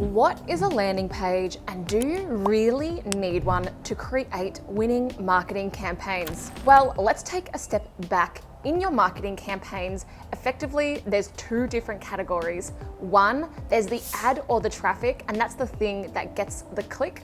What is a landing page, and do you really need one to create winning marketing campaigns? Well, let's take a step back. In your marketing campaigns, effectively, there's two different categories. One, there's the ad or the traffic, and that's the thing that gets the click.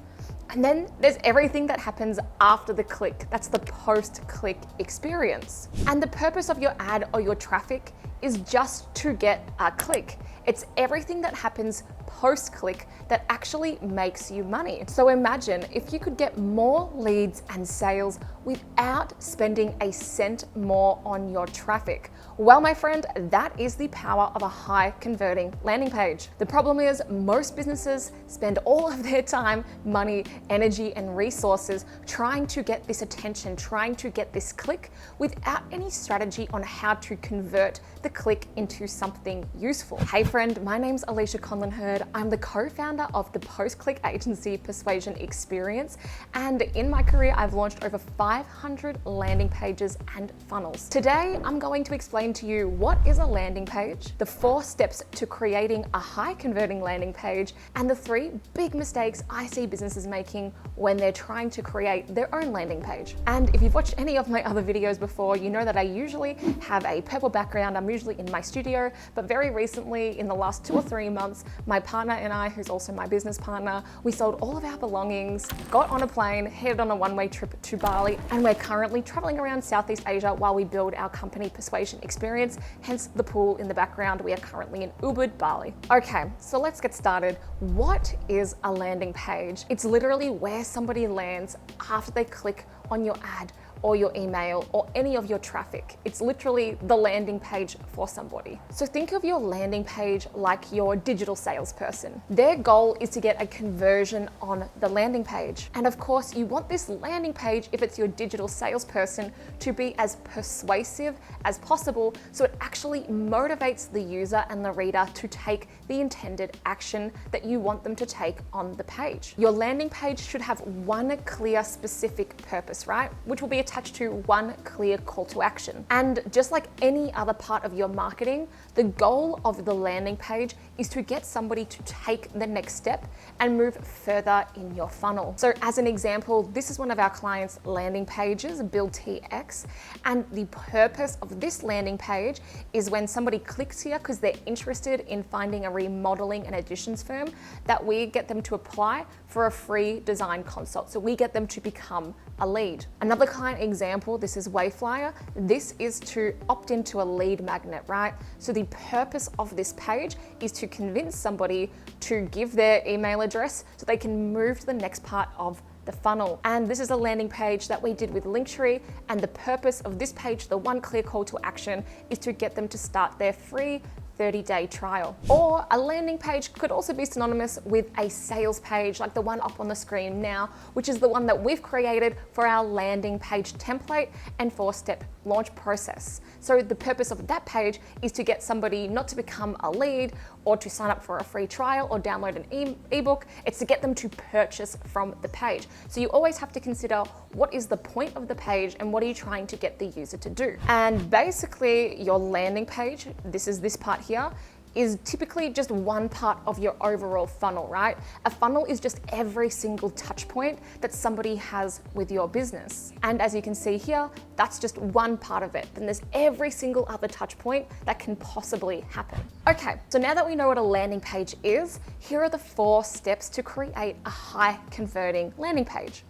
And then there's everything that happens after the click. That's the post-click experience. And the purpose of your ad or your traffic is just to get a click. It's everything that happens post-click that actually makes you money. So imagine if you could get more leads and sales without spending a cent more on your traffic. Well, my friend, that is the power of a high converting landing page. The problem is most businesses spend all of their time, money, energy, and resources trying to get this attention, trying to get this click without any strategy on how to convert the click into something useful. Hey friend, my name's Conlin-Hurd. I'm the co-founder of the post-click agency Persuasion Experience, and in my career, I've launched over 500 landing pages and funnels. Today, I'm going to explain to you what is a landing page, the 4 steps to creating a high converting landing page, and the 3 big mistakes I see businesses making when they're trying to create their own landing page. And if you've watched any of my other videos before, you know that I usually have a purple background. I'm usually in my studio, but very recently, in the last 2 or 3 months, my partner and I, who's also my business partner, we sold all of our belongings, got on a plane, headed on a one-way trip to Bali, and we're currently traveling around Southeast Asia while we build our company Persuasion Experience, hence the pool in the background. We are currently in Ubud, Bali. Okay, so let's get started. What is a landing page? It's literally where somebody lands after they click on your ad or your email or any of your traffic. It's literally the landing page for somebody. So think of your landing page like your digital salesperson. Their goal is to get a conversion on the landing page. And of course, you want this landing page, if it's your digital salesperson, to be as persuasive as possible so it actually motivates the user and the reader to take the intended action that you want them to take on the page. Your landing page should have one clear, specific purpose, right? Which will be attached to one clear call to action. And just like any other part of your marketing, the goal of the landing page is to get somebody to take the next step and move further in your funnel. So as an example, this is one of our clients' landing pages, Build TX. And the purpose of this landing page is when somebody clicks here because they're interested in finding a remodeling and additions firm, that we get them to apply for a free design consult. So we get them to become a lead. Another client example, this is Wayflyer. This is to opt into a lead magnet, right? So the purpose of this page is to convince somebody to give their email address so they can move to the next part of the funnel. And this is a landing page that we did with Linktree, and the purpose of this page, the one clear call to action, is to get them to start their free 30-day trial. Or a landing page could also be synonymous with a sales page like the one up on the screen now, which is the one that we've created for our landing page template and 4-step launch process. So the purpose of that page is to get somebody not to become a lead or to sign up for a free trial or download an ebook. It's to get them to purchase from the page. So you always have to consider what is the point of the page and what are you trying to get the user to do. And basically your landing page, this is this part here, is typically just one part of your overall funnel, right? A funnel is just every single touch point that somebody has with your business. And as you can see here, that's just one part of it. Then there's every single other touch point that can possibly happen. Okay, so now that we know what a landing page is, here are the 4 steps to create a high converting landing page.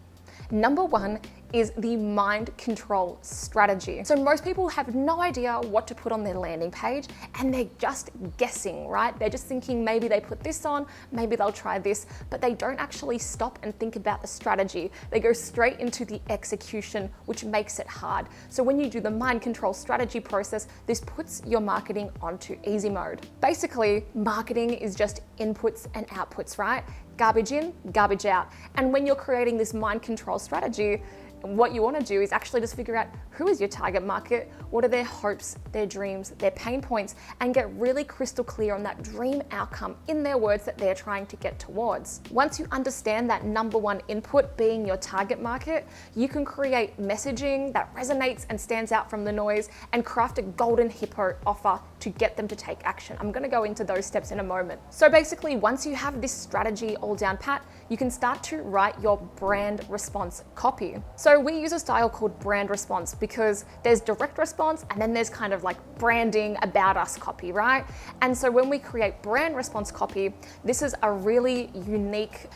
Number 1 is the mind control strategy. So most people have no idea what to put on their landing page and they're just guessing, right? They're just thinking maybe they put this on, maybe they'll try this, but they don't actually stop and think about the strategy. They go straight into the execution, which makes it hard. So when you do the mind control strategy process, this puts your marketing onto easy mode. Basically, marketing is just inputs and outputs, right? Garbage in, garbage out. And when you're creating this mind control strategy, what you want to do is actually just figure out who is your target market, what are their hopes, their dreams, their pain points, and get really crystal clear on that dream outcome in their words that they're trying to get towards. Once you understand that number 1 input being your target market, you can create messaging that resonates and stands out from the noise and craft a golden hippo offer to get them to take action. I'm going to go into those steps in a moment. So basically, once you have this strategy all down pat, you can start to write your brand response copy. So we use a style called brand response because there's direct response and then there's kind of like branding about us copy, right? And so when we create brand response copy, this is a really unique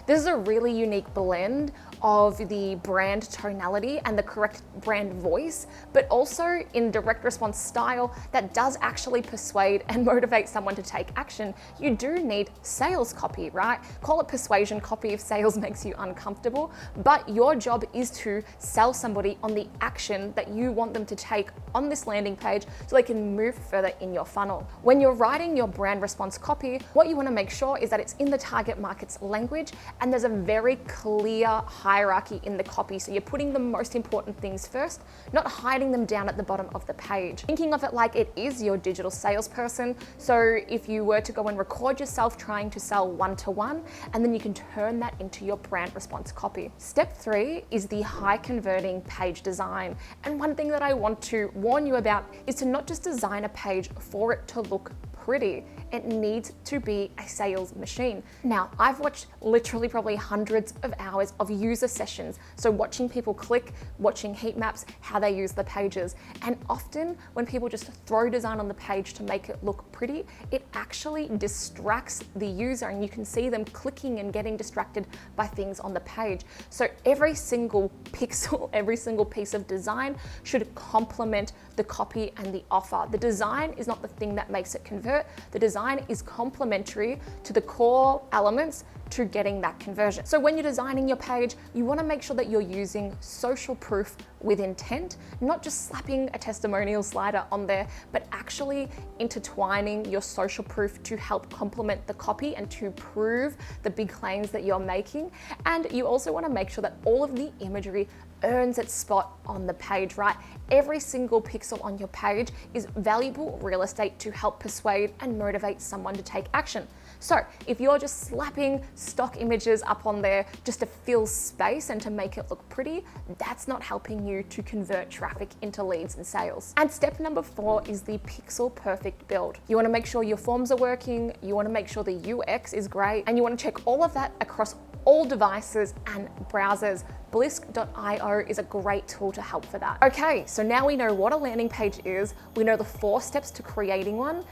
blend of the brand tonality and the correct brand voice, but also in direct response style that does actually persuade and motivate someone to take action. You do need sales copy, right? Call it persuasion copy if sales makes you uncomfortable, but your job is to sell somebody on the action that you want them to take on this landing page so they can move further in your funnel. When you're writing your brand response copy, what you want to make sure is that it's in the target market's language and there's a very clear hierarchy in the copy. So you're putting the most important things first, not hiding them down at the bottom of the page. Thinking of it like it is your digital salesperson. So if you were to go and record yourself trying to sell one-to-one, and then you can turn that into your brand response copy. Step 3 is the high converting page design. And one thing that I want to warn you about is to not just design a page for it to look pretty. It needs to be a sales machine. Now, I've watched literally probably hundreds of hours of user sessions. So watching people click, watching heat maps, how they use the pages. And often when people just throw design on the page to make it look pretty, it actually distracts the user and you can see them clicking and getting distracted by things on the page. So every single pixel, every single piece of design should complement the copy and the offer. The design is not the thing that makes it convert. The design is complementary to the core elements to getting that conversion. So when you're designing your page, you want to make sure that you're using social proof with intent, not just slapping a testimonial slider on there, but actually intertwining your social proof to help complement the copy and to prove the big claims that you're making. And you also want to make sure that all of the imagery earns its spot on the page, right? Every single pixel on your page is valuable real estate to help persuade and motivate someone to take action. So if you're just slapping stock images up on there just to fill space and to make it look pretty, that's not helping you to convert traffic into leads and sales. And step number 4 is the pixel perfect build. You want to make sure your forms are working, you want to make sure the UX is great, and you want to check all of that across all devices and browsers. Blisk.io is a great tool to help for that. Okay, so now we know what a landing page is, we know the 4 steps to creating one.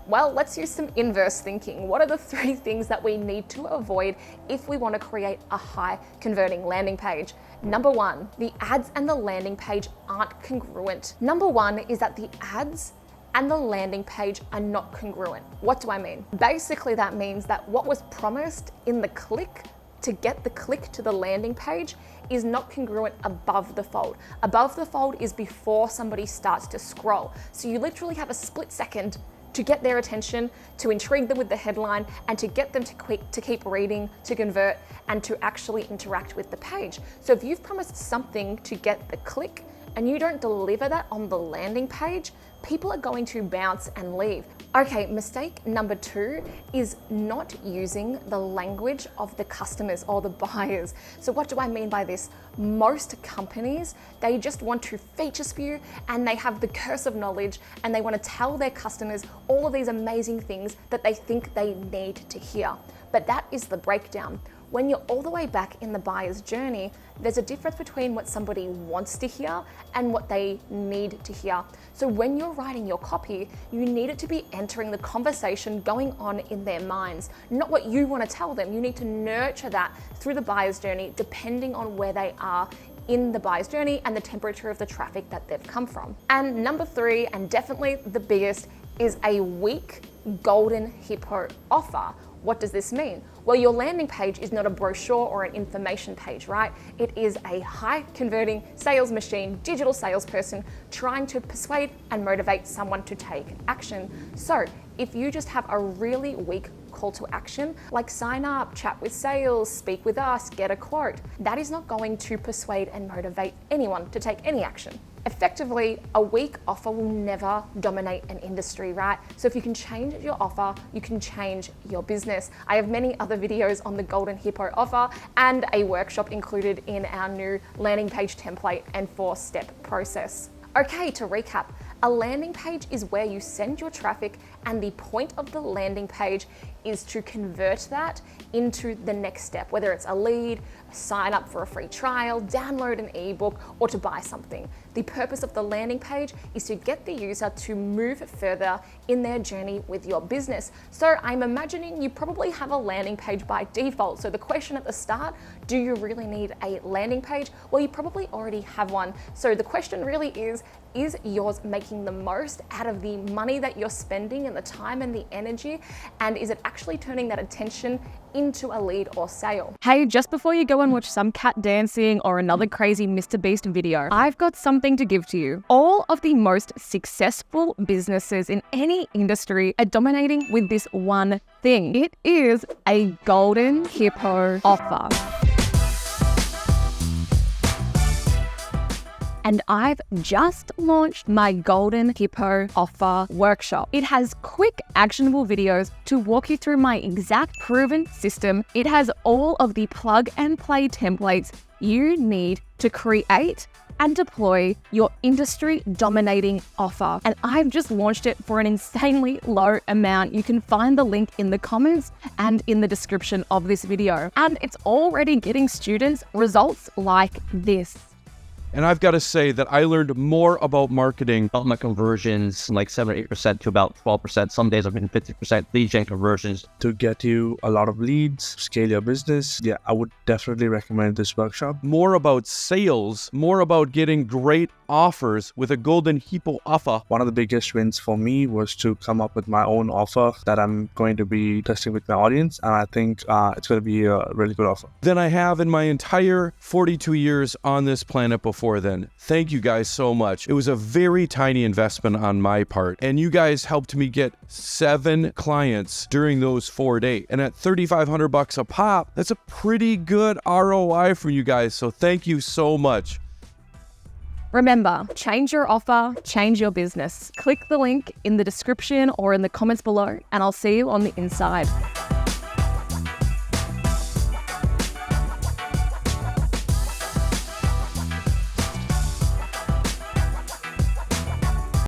Well, let's use some inverse thinking. What are the 3 things that we need to avoid if we want to create a high converting landing page? Number 1, the ads and the landing page aren't congruent. Number 1 is that the ads and the landing page are not congruent. What do I mean? Basically, that means that what was promised in the click to get the click to the landing page is not congruent above the fold. Above the fold is before somebody starts to scroll. So you literally have a split second to get their attention, to intrigue them with the headline, and to get them to keep reading, to convert, and to actually interact with the page. So if you've promised something to get the click and you don't deliver that on the landing page, people are going to bounce and leave. Okay, mistake number 2 is not using the language of the customers or the buyers. So what do I mean by this? Most companies, they just want to feature spew and they have the curse of knowledge and they want to tell their customers all of these amazing things that they think they need to hear. But that is the breakdown. When you're all the way back in the buyer's journey, there's a difference between what somebody wants to hear and what they need to hear. So when you're writing your copy, you need it to be entering the conversation going on in their minds, not what you want to tell them. You need to nurture that through the buyer's journey, depending on where they are in the buyer's journey and the temperature of the traffic that they've come from. And number 3, and definitely the biggest, is a weak golden hippo offer. What does this mean? Well, your landing page is not a brochure or an information page, right? It is a high converting sales machine, digital salesperson trying to persuade and motivate someone to take action. So if you just have a really weak call to action, like sign up, chat with sales, speak with us, get a quote, that is not going to persuade and motivate anyone to take any action. Effectively, a weak offer will never dominate an industry, right? So if you can change your offer, you can change your business. I have many other videos on the Golden Hippo offer and a workshop included in our new landing page template and 4-step process. Okay, to recap, A landing page is where you send your traffic, and the point of the landing page is to convert that into the next step, whether it's a lead, sign up for a free trial, download an ebook, or to buy something. The purpose of the landing page is to get the user to move further in their journey with your business. So I'm imagining you probably have a landing page by default. So the question at the start, do you really need a landing page? Well, you probably already have one. So the question really is yours making the most out of the money that you're spending and the time and the energy? And is it actually turning that attention into a lead or sale? Hey, just before you go and watch some cat dancing or another crazy Mr. Beast video, I've got something to give to you. All of the most successful businesses in any industry are dominating with this one thing. It is a golden hippo offer. And I've just launched my Golden Hippo Offer workshop. It has quick, actionable videos to walk you through my exact proven system. It has all of the plug and play templates you need to create and deploy your industry dominating offer. And I've just launched it for an insanely low amount. You can find the link in the comments and in the description of this video. And it's already getting students results like this. And I've got to say that I learned more about marketing. My conversions from like 7 or 8% to about 12%. Some days I've been 50% lead gen conversions. To get you a lot of leads, scale your business, yeah, I would definitely recommend this workshop. More about sales, more about getting great offers with a Golden Hippo offer. One of the biggest wins for me was to come up with my own offer that I'm going to be testing with my audience. And I think it's going to be a really good offer. Than I have in my entire 42 years on this planet before then. Thank you guys so much. It was a very tiny investment on my part, and you guys helped me get 7 clients during those 4 days. And at $3,500 a pop, that's a pretty good ROI for you guys. So thank you so much. Remember, change your offer, change your business. Click the link in the description or in the comments below, and I'll see you on the inside.